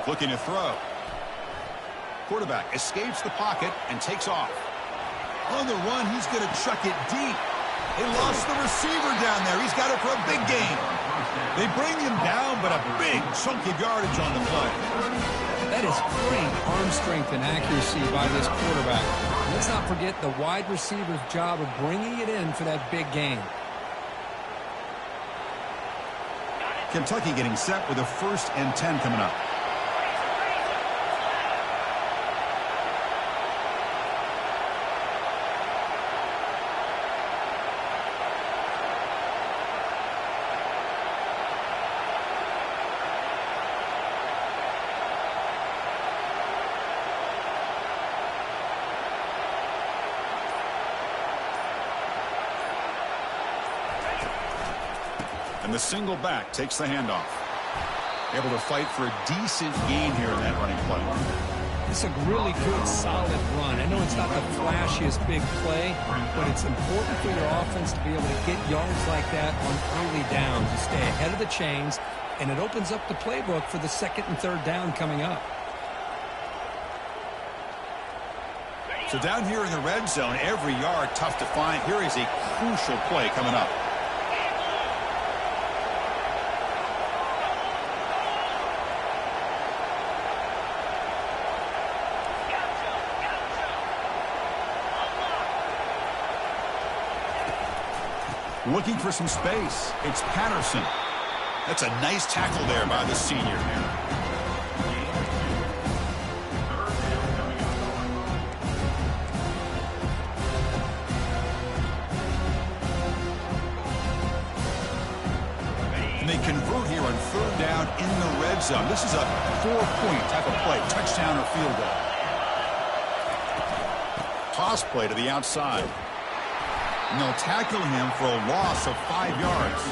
Looking to throw. Quarterback escapes the pocket and takes off. On the run, he's going to chuck it deep. They lost the receiver down there. He's got it for a big gain. They bring him down, but a big chunk of yardage on the play. That is great arm strength and accuracy by this quarterback. Let's not forget the wide receiver's job of bringing it in for that big gain. Kentucky getting set with a 1st and 10 coming up. And the single back takes the handoff. Able to fight for a decent gain here in that running play. It's a really good, solid run. I know it's not the flashiest big play, but it's important for your offense to be able to get yards like that on early downs. You stay ahead of the chains, and it opens up the playbook for the 2nd and 3rd down coming up. So down here in the red zone, every yard tough to find. Here is a crucial play coming up. Looking for some space. It's Patterson. That's a nice tackle there by the senior. And they convert here on 3rd down in the red zone. This is a 4-point type of play. Touchdown or field goal. Toss play to the outside. And they'll tackle him for a loss of 5 yards.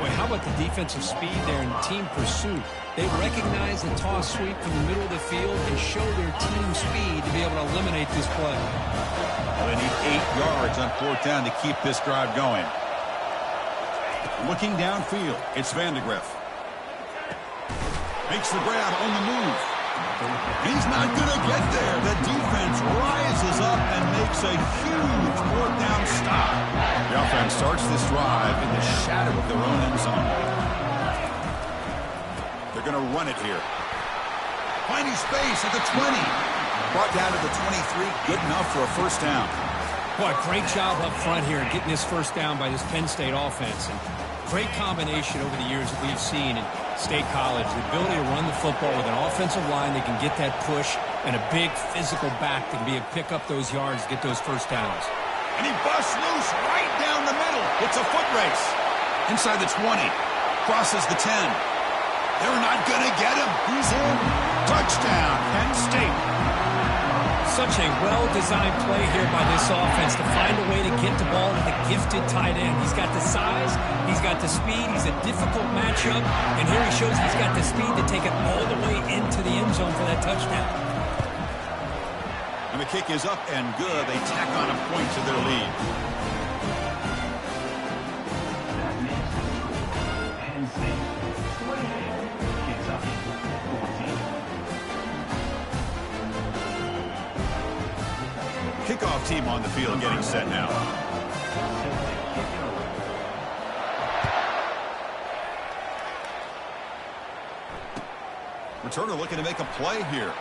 Boy, how about the defensive speed there in team pursuit? They recognize the toss sweep from the middle of the field and show their team speed to be able to eliminate this play. Well, they need 8 yards on 4th down to keep this drive going. Looking downfield, it's Vandegrift. Makes the grab on the move. He's not going to get there. The defense rises up and makes a huge 4th down stop. The offense starts this drive in the shadow of their own end zone. They're going to run it here. Finding space at the 20. Brought down to the 23. Good enough for a 1st down. Boy, great job up front here getting this 1st down by this Penn State offense. And great combination over the years that we've seen in State College. The ability to run the football with an offensive line that can get that push and a big physical back that can be able to pick up those yards, get those 1st downs. And he busts loose right down the middle. It's a foot race. Inside the 20. Crosses the 10. They're not going to get him. He's in. Touchdown, Penn State. Such a well-designed play here by this offense to find a way to get the ball to the gifted tight end. He's got the size, he's got the speed, he's a difficult matchup, and here he shows he's got the speed to take it all the way into the end zone for that touchdown. And the kick is up and good. They tack on a point to their lead. Kickoff team on the field getting set now. Returner looking to make a play here.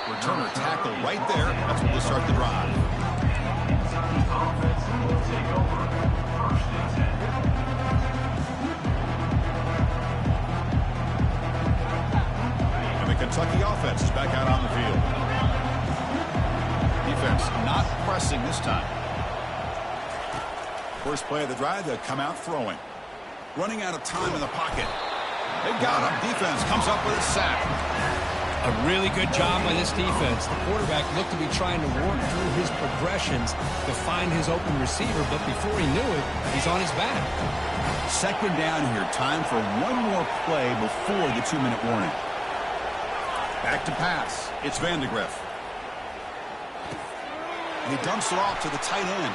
Returner tackle right there. That's where we'll start the drive. And the Kentucky offense is back out on the field. Defense not pressing this time. First play of the drive, they'll come out throwing. Running out of time in the pocket. They got him. Defense comes up with a sack. A really good job by this defense. The quarterback looked to be trying to work through his progressions to find his open receiver, but before he knew it, he's on his back. 2nd down here. Time for one more play before the 2-minute warning. Back to pass. It's Vandegrift. And he dumps it off to the tight end.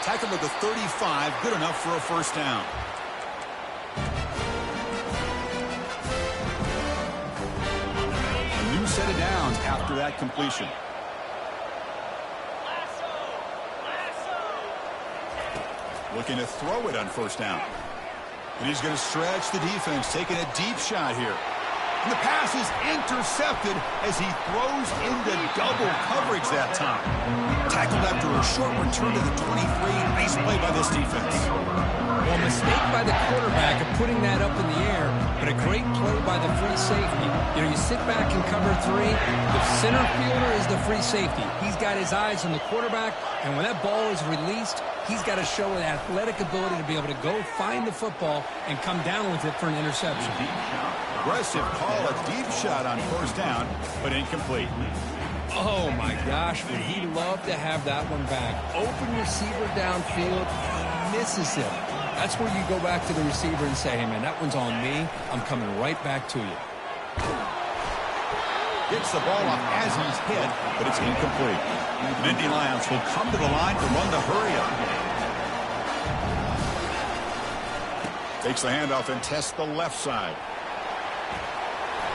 Tackled at the 35. Good enough for a 1st down. set of downs after that completion. Looking to throw it on first down. And he's going to stretch the defense, taking a deep shot here. And the pass is intercepted as he throws into double coverage that time. Tackled after a short return to the 23. Nice play by this defense. Well, a mistake by the quarterback of putting that up in the air, but a great play by the free safety. You know, you sit back and cover three. The center fielder is the free safety. He's got his eyes on the quarterback, and when that ball is released, he's got to show an athletic ability to be able to go find the football and come down with it for an interception. Aggressive call, a deep shot on first down, but incomplete. Oh, my gosh, would he love to have that one back. Open receiver downfield, he misses him. That's where you go back to the receiver and say, hey, man, that one's on me. I'm coming right back to you. Gets the ball off as he's hit, but it's incomplete. Nittany Lions will come to the line to run the hurry up. Takes the handoff and tests the left side.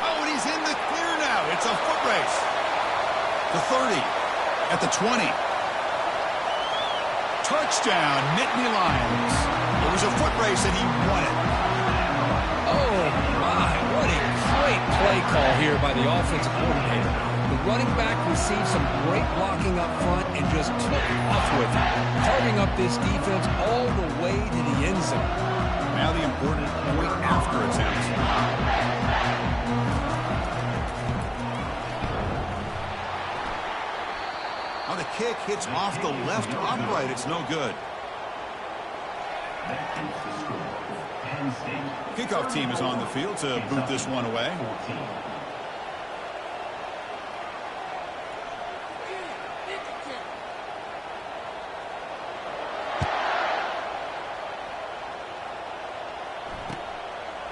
Oh, and he's in the clear now. It's a foot race. The 30, at the 20. Touchdown, Nittany Lions. It was a foot race and he won it. Oh, my, what a great play call here by the offensive coordinator. The running back received some great blocking up front and just took off with it, carving up this defense all the way to the end zone. Now the important point after attempt. Now the kick hits off the left upright. It's no good. Kickoff team is on the field to boot this one away.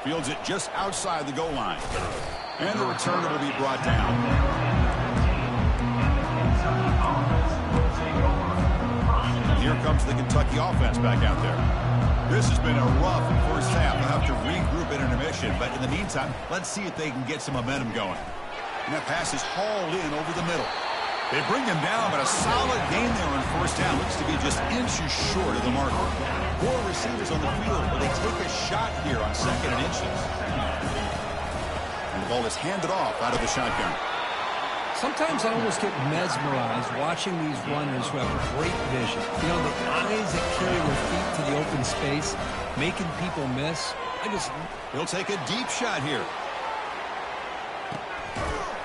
Fields it just outside the goal line. And the returner will be brought down. Here comes the Kentucky offense back out there. This has been a rough first half. They'll have to regroup at intermission. But in the meantime, let's see if they can get some momentum going. And that pass is hauled in over the middle. They bring him down, but a solid gain there on first down. Looks to be just inches short of the marker. 4 receivers on the field, but they take a shot here on second and inches. And the ball is handed off out of the shotgun. Sometimes I almost get mesmerized watching these runners who have great vision. You know, the eyes that carry their feet to the open space, making people miss. He'll take a deep shot here.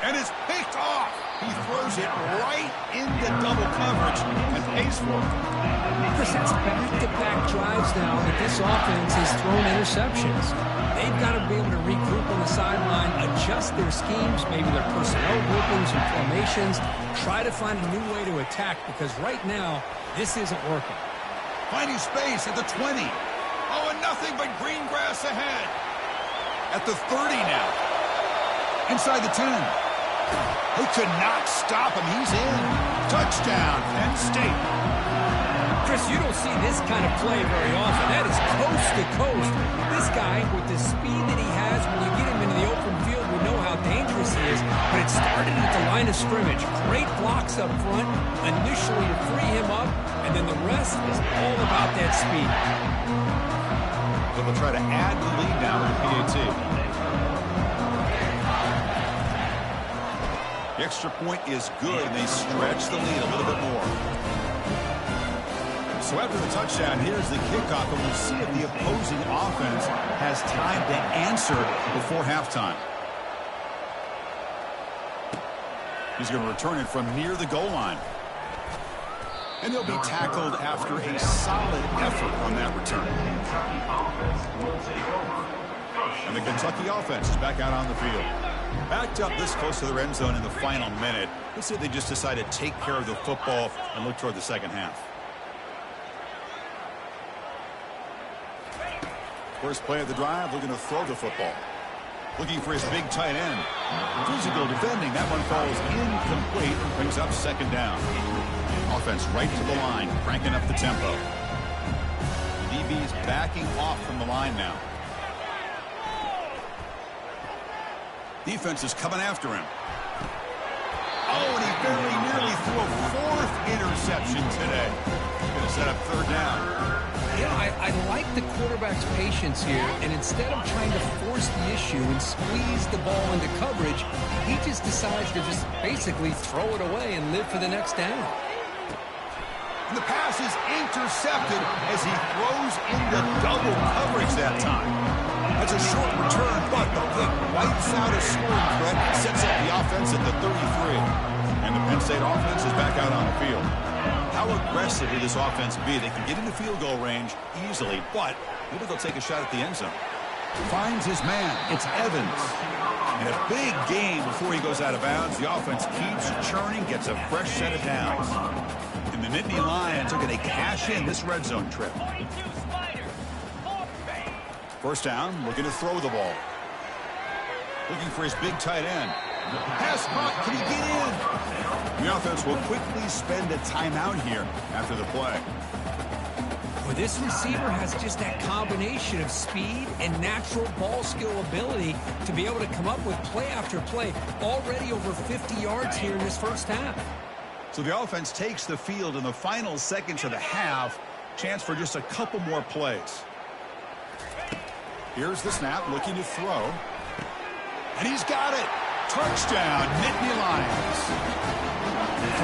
And it's picked off. He throws it right into double coverage and pays for it. Chris, it's back-to-back drives now that this offense has thrown interceptions. They've got to be able to regroup on the sideline, adjust their schemes, maybe their personnel groupings and formations, try to find a new way to attack because right now, this isn't working. Finding space at the 20. Oh, and nothing but green grass ahead. At the 30 now. Inside the 10. They could not stop him. He's in. Touchdown, Penn State. Chris, you don't see this kind of play very often. That is coast to coast. This guy, with the speed that he has, when you get him into the open field, we know how dangerous he is. But it started at the line of scrimmage. Great blocks up front, initially to free him up, and then the rest is all about that speed. So they'll try to add the lead now with the PAT. The extra point is good, and they stretch the lead a little bit more. So after the touchdown, here's the kickoff, and we'll see if the opposing offense has time to answer before halftime. He's going to return it from near the goal line. And they'll be tackled after a solid effort on that return. And the Kentucky offense is back out on the field. Backed up this close to their end zone in the final minute. Let's say they just decide to take care of the football and look toward the second half. First play of the drive, looking to throw the football. Looking for his big tight end. Physical defending. That one falls incomplete. Brings up second down. Offense right to the line, cranking up the tempo. DB's backing off from the line now. Defense is coming after him. Oh, and he very nearly threw a fourth interception today. Going to set up third down. You know, I like the quarterback's patience here, and instead of trying to force the issue and squeeze the ball into coverage, he just decides to just basically throw it away and live for the next down. And the pass is intercepted as he throws into double coverage that time. That's a short return, but the pick wipes out a scoring threat and sets up the offense at the 33. And the Penn State offense is back out on the field. How aggressive will this offense be? They can get into field goal range easily, but maybe they'll take a shot at the end zone. Finds his man. It's Evans. And a big game before he goes out of bounds. The offense keeps churning, gets a fresh set of downs. And the Nittany Lions are going to cash in this red zone trip. First down, looking to throw the ball. Looking for his big tight end. Pass caught. Can he get in? The offense will quickly spend a timeout here after the play. Well, this receiver has just that combination of speed and natural ball skill ability to be able to come up with play after play. Already over 50 yards here in this first half. So the offense takes the field in the final seconds of the half. Chance for just a couple more plays. Here's the snap, looking to throw. And he's got it. Touchdown, Nittany Lions.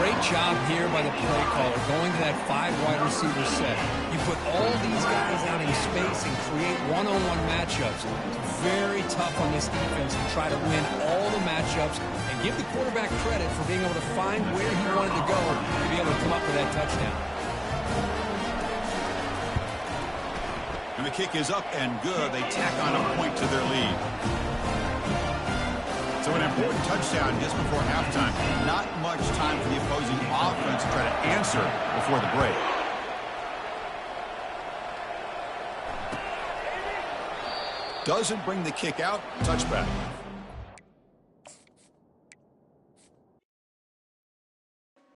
Great job here by the play caller, going to that 5 wide receiver set. You put all these guys out in space and create one-on-one matchups. It's very tough on this defense to try to win all the matchups and give the quarterback credit for being able to find where he wanted to go to be able to come up with that touchdown. And the kick is up and good. They tack on a point to their lead. So an important touchdown just before halftime. Not much time for the opposing offense to try to answer before the break. Doesn't bring the kick out. Touchback.